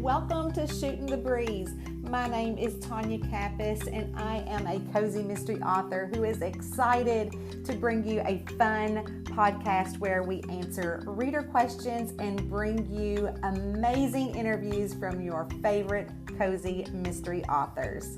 Welcome to Shootin' the Breeze. My name is Tonya Kappes, and I am a cozy mystery author who is excited to bring you a fun podcast where we answer reader questions and bring you amazing interviews from your favorite cozy mystery authors.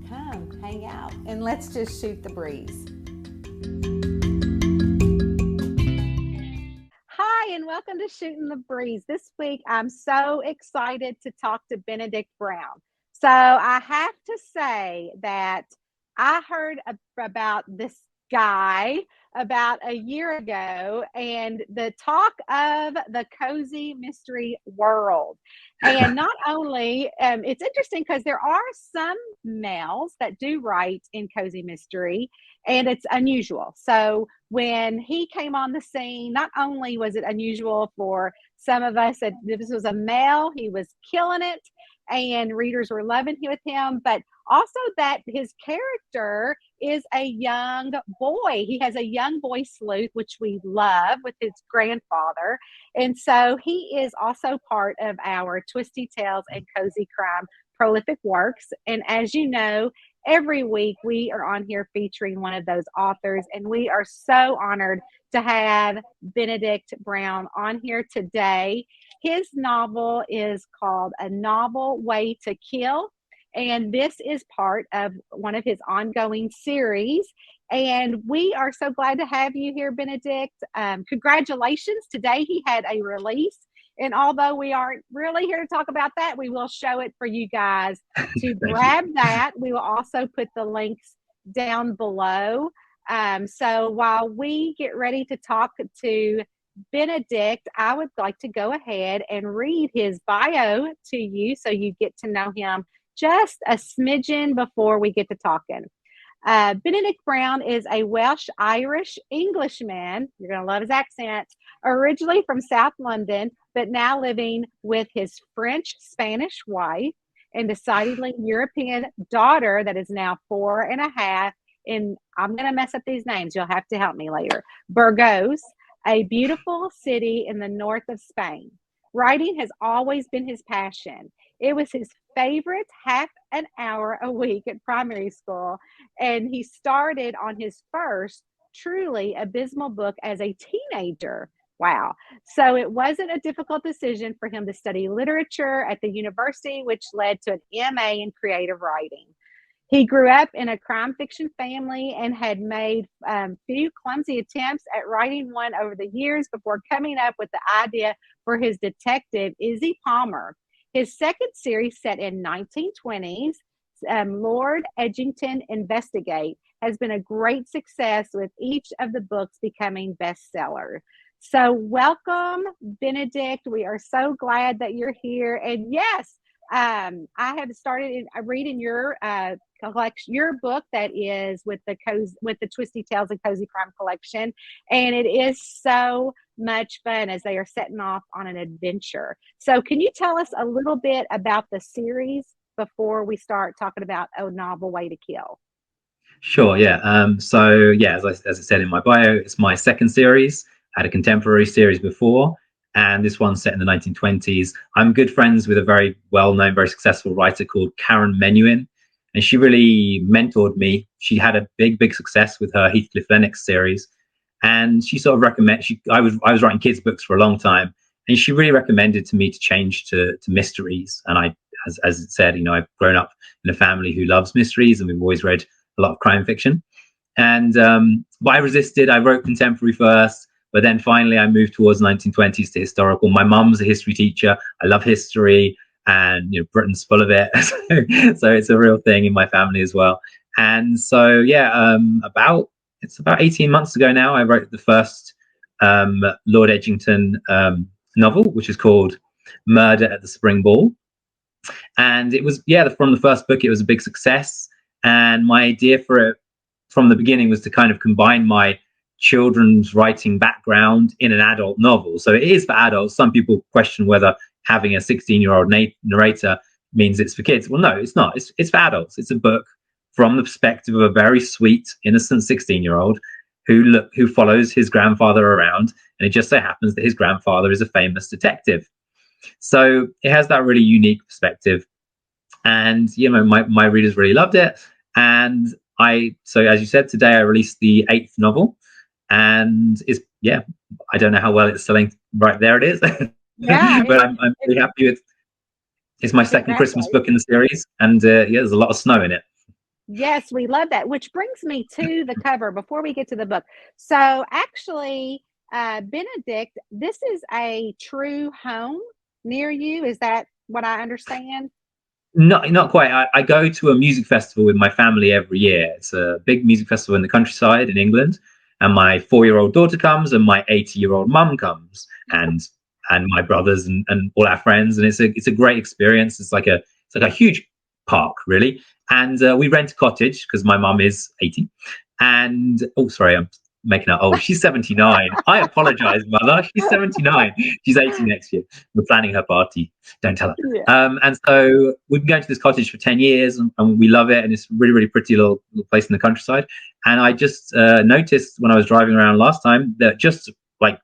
Come, hang out, and let's just shoot the breeze. Hi, and welcome to Shootin' the Breeze. This week, I'm so excited to talk to Benedict Brown. So I have to say that I heard about this guy about a year ago and the talk of the cozy mystery world. And not only, it's interesting because there are some males that do write in cozy mystery, and it's unusual. So when he came on the scene, not only was it unusual for some of us that this was a male, he was killing it, and readers were loving with him, but also that his character is a young boy. He has a young boy sleuth, which we love, with his grandfather. And so he is also part of our Twisty Tales and Cozy Crime prolific works. And as you know, every week we are on here featuring one of those authors, and we are so honored to have Benedict Brown on here today. His novel is called A Novel Way to Kill, and this is part of one of his ongoing series. And we are so glad to have you here, Benedict. Congratulations. Today he had a release. And although we aren't really here to talk about that, we will show it for you guys to grab that. We will also put the links down below. So while we get ready to talk to Benedict, I would like to go ahead and read his bio to you so you get to know him just a smidgen before we get to talking. Benedict Brown is a Welsh-Irish Englishman. You're going to love his accent. Originally from South London, but now living with his French-Spanish wife and decidedly European daughter that is now 4.5 in, I'm going to mess up these names. You'll have to help me later. Burgos, a beautiful city in the north of Spain. Writing has always been his passion. It was his favorite half an hour a week at primary school, and he started on his first truly abysmal book as a teenager. Wow. So it wasn't a difficult decision for him to study literature at the university, which led to an MA in creative writing. He grew up in a crime fiction family and had made few clumsy attempts at writing one over the years before coming up with the idea for his detective, Izzy Palmer. His second series, set in 1920s, Lord Edgington Investigate, has been a great success, with each of the books becoming bestsellers. So welcome, Benedict. We are so glad that you're here. And yes, I have started reading your collection, your book that is with the Twisty Tales and Cozy Crime collection, and it is so much fun as they are setting off on an adventure. So, can you tell us a little bit about the series before we start talking about A Novel Way to Kill? Sure. Yeah. As I said in my bio, it's my second series. I had a contemporary series before, and this one's set in the 1920s. I'm good friends with a very well-known, very successful writer called Karen Menuhin, and she really mentored me. She had a big success with her Heathcliff Lennox series, and she sort of recommended. I was writing kids' books for a long time, and she really recommended to me to change to mysteries. And I, as it said, I've grown up in a family who loves mysteries, and we've always read a lot of crime fiction. And but I resisted. I wrote contemporary first. But then finally, I moved towards 1920s to historical. My mum's a history teacher. I love history, and Britain's full of it. So it's a real thing in my family as well. And so about 18 months ago now, I wrote the first Lord Edgington novel, which is called Murder at the Spring Ball. And it was from the first book, it was a big success. And my idea for it from the beginning was to kind of combine my children's writing background in an adult novel. So it is for adults. Some people question whether having a 16-year-old narrator means it's for kids. Well, no, it's not. It's for adults. It's a book from the perspective of a very sweet, innocent 16-year-old who follows his grandfather around, and it just so happens that his grandfather is a famous detective. So it has that really unique perspective. And my readers really loved it. And so as you said, today I released the 8th novel, and I don't know how well it's selling. Right there it is. Yeah, But I'm really happy with. It's my second Christmas book in the series, and there's a lot of snow in it. Yes, we love that. Which brings me to the cover before we get to the book. So actually, Benedict, this is a true home near you. Is that what I understand? Not quite. I go to a music festival with my family every year. It's a big music festival in the countryside in England, and my 4-year-old daughter comes, and my 80-year-old mum comes, and my brothers and all our friends, and it's a great experience. It's like a huge park, really, and we rent a cottage because my mum is 80, and oh, sorry, I'm making her old. She's 79. I apologize, mother. She's 79. She's 80 next year. We're planning her party. Don't tell her. Yeah. And so we've been going to this cottage for 10 years, and we love it. And it's a really, really pretty little place in the countryside. And I just noticed when I was driving around last time that just like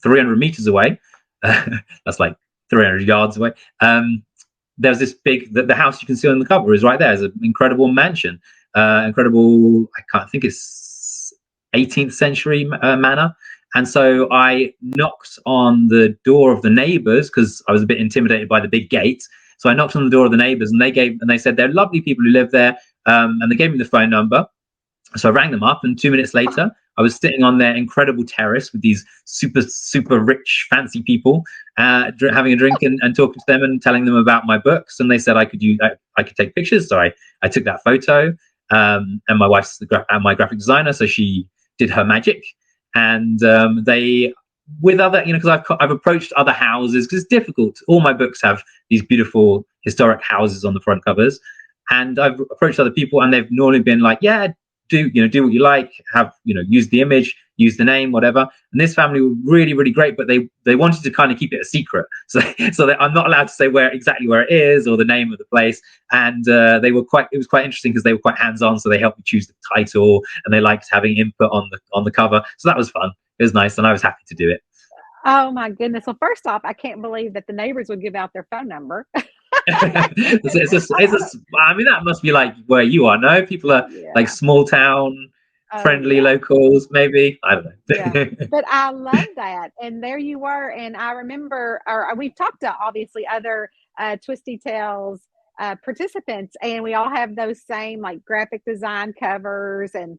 300 meters away, that's like 300 yards away, there's this the house you can see on the cover is right there. It's an incredible mansion, incredible, I can't think it's 18th century manor. And so I knocked on the door of the neighbors because I was a bit intimidated by the big gate. So I knocked on the door of the neighbors, and they said they're lovely people who live there, and they gave me the phone number. So I rang them up, and 2 minutes later, I was sitting on their incredible terrace with these super, super rich, fancy people, having a drink and talking to them and telling them about my books. And they said I could take pictures. So I took that photo, and my wife's my graphic designer, so she did her magic. And they, with other, because I've approached other houses because it's difficult. All my books have these beautiful historic houses on the front covers, and I've approached other people, and they've normally been like, yeah, do what you like, have use the image, use the name, whatever. And this family were really, really great, but they wanted to kind of keep it a secret, so I'm not allowed to say exactly where it is or the name of the place. And it was quite interesting because they were quite hands-on, so they helped me choose the title, and they liked having input on the cover, so that was fun. It was nice, and I was happy to do it. Oh my goodness. Well, first off, I can't believe that the neighbors would give out their phone number. I mean, that must be like where you are. No, people are like Yeah. small town, Oh friendly yeah. locals, maybe. I don't Yeah. know. But I love that. And there you were. And I remember, or we've talked to obviously other Twisty Tales participants, and we all have those same like graphic design covers, and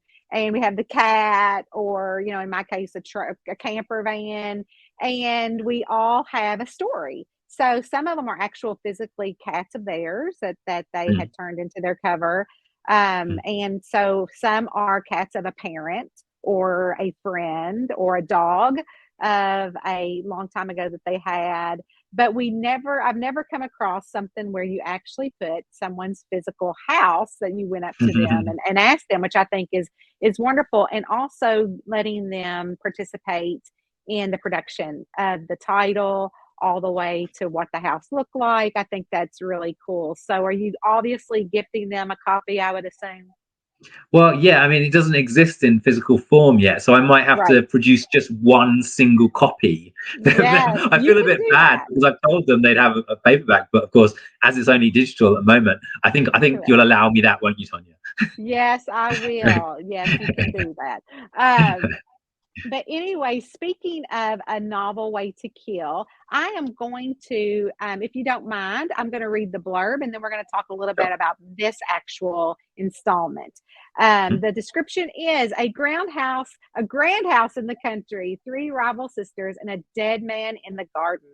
we have the cat, or in my case, a camper van, and we all have a story. So some of them are actual physically cats of theirs that they Mm, had turned into their cover. mm, And so some are cats of a parent or a friend or a dog of a long time ago that they had. But I've never come across something where you actually put someone's physical house that you went up to them and asked them, which I think is wonderful. And also letting them participate in the production of the title all the way to what the house looked like. I think that's really cool. So are you obviously gifting them a copy, I would assume? Well, yeah, I mean, it doesn't exist in physical form yet, so I might have Right. to produce just one single copy. Yes, I you feel a can bit do bad that. because I've told them they'd have a paperback, but of course, as it's only digital at the moment, I think Correct. you'll allow me that, won't you, Tonya? Yes, I will. Yes, you can do that. But anyway, speaking of A Novel Way to Kill, I am going to, if you don't mind, I'm going to read the blurb, and then we're going to talk a little bit Sure. about this actual installment. Mhm. The description is a grand house in the country, three rival sisters, and a dead man in the garden.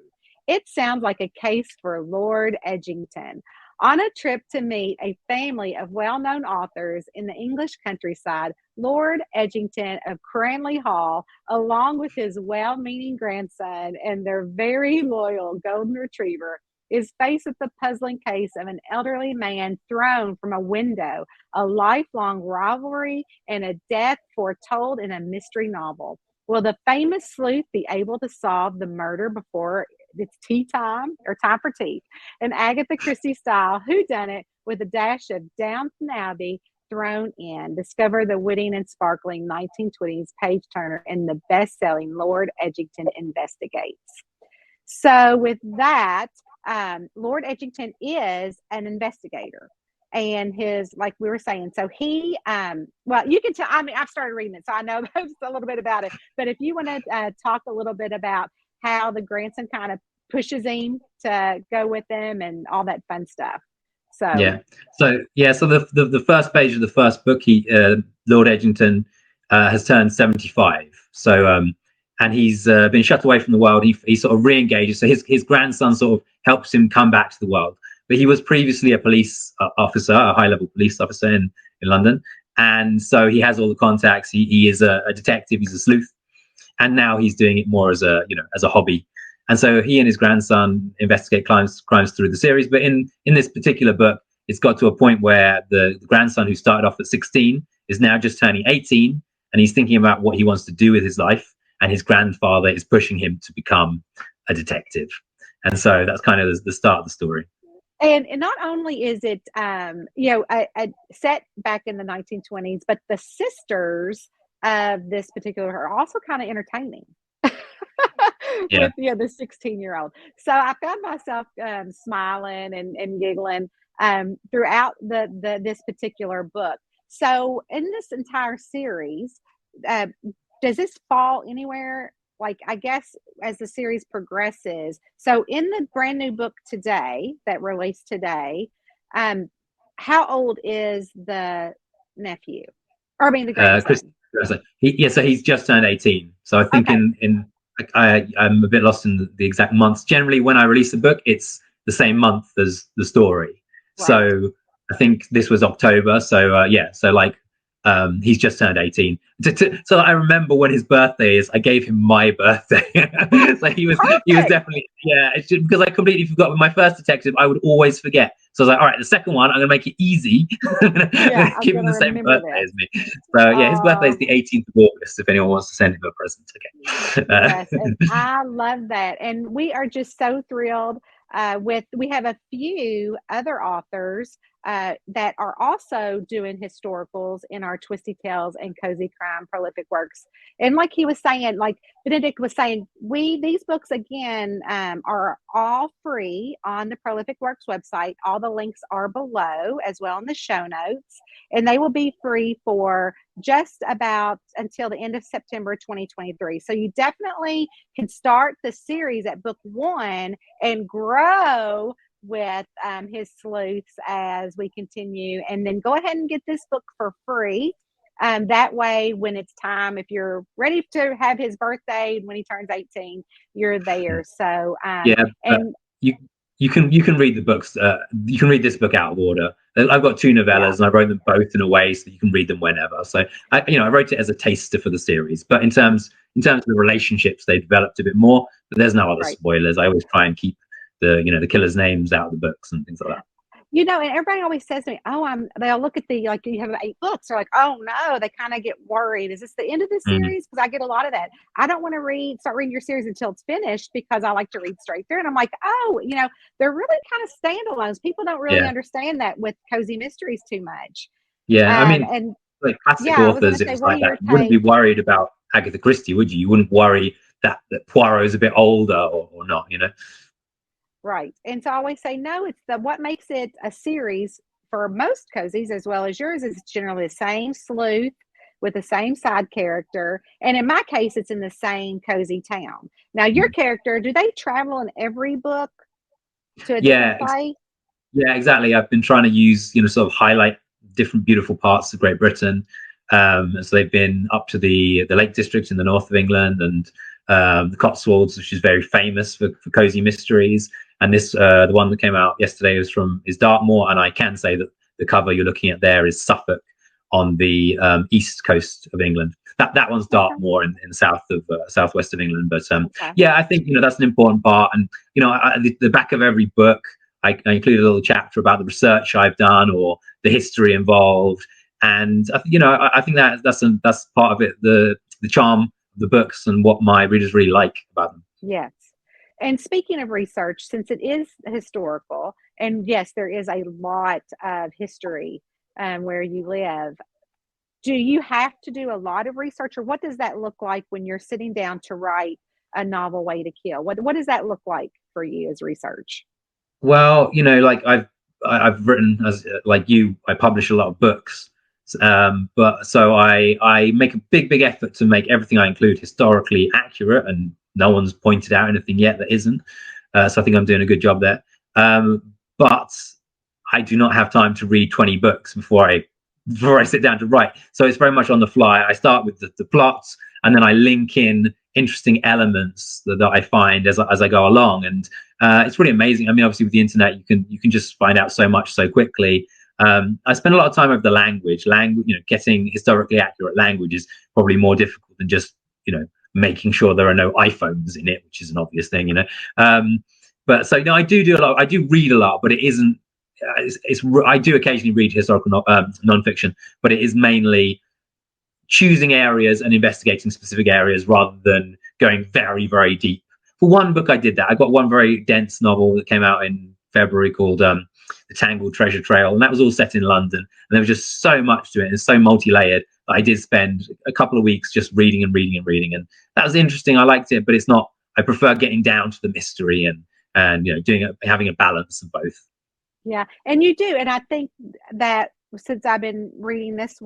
It sounds like a case for Lord Edgington. On a trip to meet a family of well known authors in the English countryside, Lord Edgington of Cranley Hall, along with his well meaning grandson and their very loyal golden retriever, is faced with the puzzling case of an elderly man thrown from a window, a lifelong rivalry, and a death foretold in a mystery novel. Will the famous sleuth be able to solve the murder before it's tea time or time for tea? An Agatha Christie style whodunit with a dash of Downton Abbey thrown in. Discover the witty and sparkling 1920s page turner in the best selling Lord Edgington Investigates. So with that, Lord Edgington is an investigator. And his, like we were saying, so he, well, you can tell, I mean, I've started reading it, so I know a little bit about it. But if you want to talk a little bit about how the grandson kind of pushes him to go with them and all that fun stuff. So So the first page of the first book, Lord Edgington has turned 75. So and he's been shut away from the world. He sort of re-engages. So his grandson sort of helps him come back to the world. But he was previously a police officer, a high-level police officer in London, and so he has all the contacts. He is a detective. He's a sleuth, and now he's doing it more as a hobby. And so he and his grandson investigate crimes through the series. But in this particular book, it's got to a point where the grandson, who started off at 16, is now just turning 18, and he's thinking about what he wants to do with his life. And his grandfather is pushing him to become a detective. And so that's kind of the start of the story. And not only is it, set back in the 1920s, but the sisters of this particular are also kind of entertaining. Yeah. With the 16-year-old. So I found myself smiling and giggling throughout this particular book. So in this entire series, does this fall anywhere? Like, I guess as the series progresses, so in the brand new book today that released today, how old is the nephew? Or I mean the grandson? So he's just turned 18. So I think I'm a bit lost in the exact months. Generally, when I release a book, it's the same month as the story. Right. So I think this was October. So he's just turned 18. So I remember when his birthday is. I gave him my birthday. So he was definitely It's just because I completely forgot. With my first detective, I would always forget. So I was like, all right, the second one, I'm gonna make it easy. I'm gonna give him the same birthday as me. So his birthday is the 18th of August. If anyone wants to send him a present, okay. Yes, and I love that, and we are just so thrilled. We have a few other authors that are also doing historicals in our Twisty Tales and Cozy Crime prolific works. And like he was saying, like Benedict was saying, these books again are all free on the Prolific Works website. All the links are below as well in the show notes, and they will be free for just about until the end of September 2023. So you definitely can start the series at book 1 and grow with his sleuths as we continue, and then go ahead and get this book for free. That way, when it's time, if you're ready to have his birthday when he turns 18, you're there. So and you can read the books. You can read this book out of order. I've got 2 novellas, and I wrote them both in a way so that you can read them whenever. So I wrote it as a taster for the series. But in terms of the relationships, they developed a bit more. But there's no other spoilers. I always try and keep the killers' names out of the books and things like that. And everybody always says to me, they'll look at you have 8 books. They're like, oh no, they kind of get worried. Is this the end of the series? Because I get a lot of that. I don't want to start reading your series until it's finished, because I like to read straight through. And I'm like, they're really kind of standalones. People don't really understand that with cozy mysteries too much. Yeah. And like classic authors, it was like that. You wouldn't be worried about Agatha Christie, would you? You wouldn't worry that Poirot is a bit older or not, Right. And so I always say, no, it's what makes it a series for most cozies, as well as yours, is generally the same sleuth with the same side character. And in my case, it's in the same cozy town. Now, your character, do they travel in every book to a different place? Yeah, exactly. I've been trying to use, sort of highlight different beautiful parts of Great Britain. So they've been up to the Lake District in the north of England, and the Cotswolds, which is very famous for cozy mysteries. And this, the one that came out yesterday, is Dartmoor, and I can say that the cover you're looking at there is Suffolk on the east coast of England. That one's Dartmoor in the south of southwest of England. But I think that's an important part. And the back of every book, I include a little chapter about the research I've done or the history involved. And I think that's part of it, the charm of the books and what my readers really like about them. Yes. And speaking of research, since it is historical, and yes, there is a lot of history where you live, do you have to do a lot of research, or what does that look like when you're sitting down to write a novel way to kill? What does that look like for you as research? Well, like I've written, as like you, I publish a lot of books, but so I make a big effort to make everything I include historically accurate, and no one's pointed out anything yet that isn't. So I think I'm doing a good job there. But I do not have time to read 20 books before I sit down to write. So it's very much on the fly. I start with the plots, and then I link in interesting elements that I find as I go along. And it's really amazing. I mean, obviously with the internet, you can just find out so much so quickly. I spend a lot of time over the language. Getting historically accurate language is probably more difficult than just making sure there are no iPhones in it, which is an obvious thing. But so I do a lot. I do read a lot, but it isn't. I do occasionally read historical nonfiction, but it is mainly choosing areas and investigating specific areas rather than going very, very deep. For one book, I did that. I got one very dense novel that came out in February called The Tangled Treasure Trail, and that was all set in London. And there was just so much to it, and it's so multi-layered that I did spend a couple of weeks just reading and reading and reading, and that was interesting. I liked it, but it's not. I prefer getting down to the mystery and having a balance of both. Yeah, and you do, and I think that since I've been reading this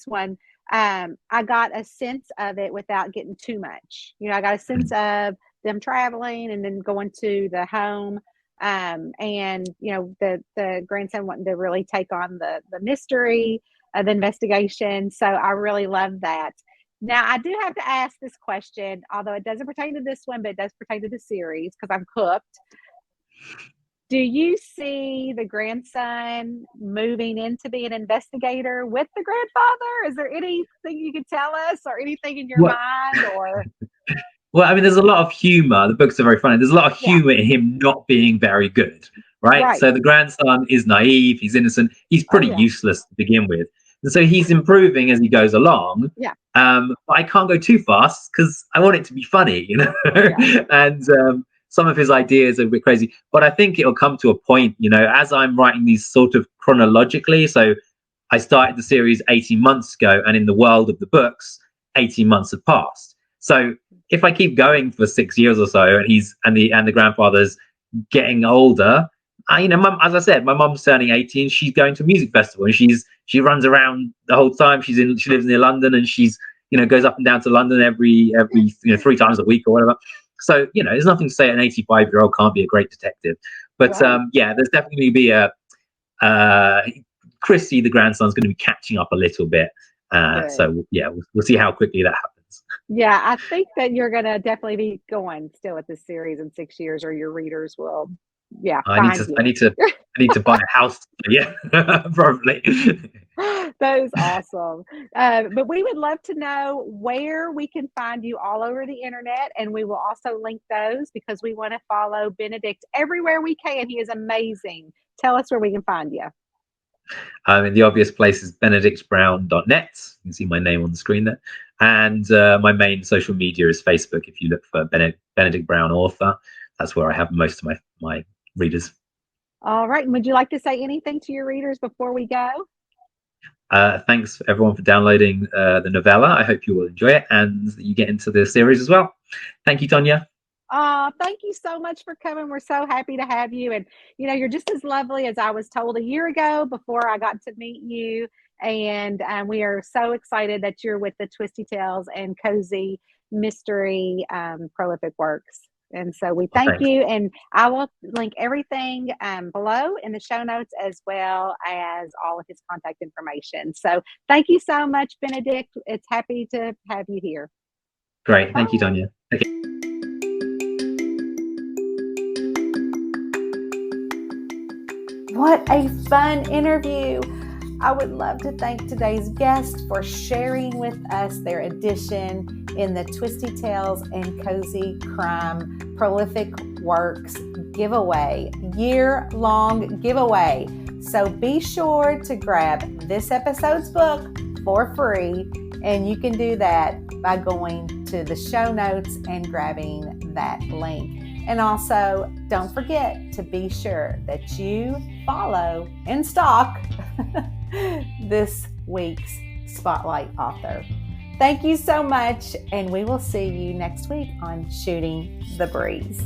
one, I got a sense of it without getting too much. I got a sense of them traveling and then going to the home, and the grandson wanting to really take on the mystery of the investigation. So I really love that. Now I do have to ask this question, although it doesn't pertain to this one, but it does pertain to the series because I'm cooked. Do you see the grandson moving into being an investigator with the grandfather? Is there anything you can tell us, or anything in your mind? Or well, I mean, there's a lot of humor. The books are very funny. There's a lot of humor in him not being very good, right? So the grandson is naive. He's innocent. He's pretty useless to begin with. And so he's improving as he goes along. Yeah. But I can't go too fast because I want it to be funny, And some of his ideas are a bit crazy, but I think it'll come to a point, as I'm writing these sort of chronologically. So I started the series 18 months ago, and in the world of the books, 18 months have passed. So if I keep going for 6 years or so, and the grandfather's getting older, as I said, my mom's turning 18. She's going to a music festival, and she runs around the whole time. She lives near London, and she's goes up and down to London every 3 times a week or whatever. So, there's nothing to say an 85-year-old can't be a great detective. But there's definitely be Chrissy, the grandson's going to be catching up a little bit. So, we'll see how quickly that happens. Yeah, I think that you're going to definitely be going still with this series in 6 years, or your readers will. Yeah, I need to buy a house. Yeah, probably. That is awesome. But we would love to know where we can find you all over the internet, and we will also link those because we want to follow Benedict everywhere we can. He is amazing. Tell us where we can find you. The obvious place is benedictbrown.net. You can see my name on the screen there. And my main social media is Facebook. If you look for Benedict Brown author, that's where I have most of my readers. All right. And would you like to say anything to your readers before we go? Thanks everyone for downloading the novella. I hope you will enjoy it and you get into the series as well. Thank you, Tonya. Thank you so much for coming. We're so happy to have you. And, you're just as lovely as I was told a year ago before I got to meet you. And we are so excited that you're with the Twisty Tales and Cozy Mystery prolific works. And so we thank you. And I will link everything below in the show notes, as well as all of his contact information. So thank you so much, Benedict. It's happy to have you here. Great. Thank you, Tonya. Okay. What a fun interview. I would love to thank today's guest for sharing with us their edition in the Twisty Tales and Cozy Crime Prolific Works giveaway, year-long giveaway. So be sure to grab this episode's book for free, and you can do that by going to the show notes and grabbing that link. And also, don't forget to be sure that you follow and stalk this week's Spotlight author. Thank you so much, and we will see you next week on Shooting the Breeze.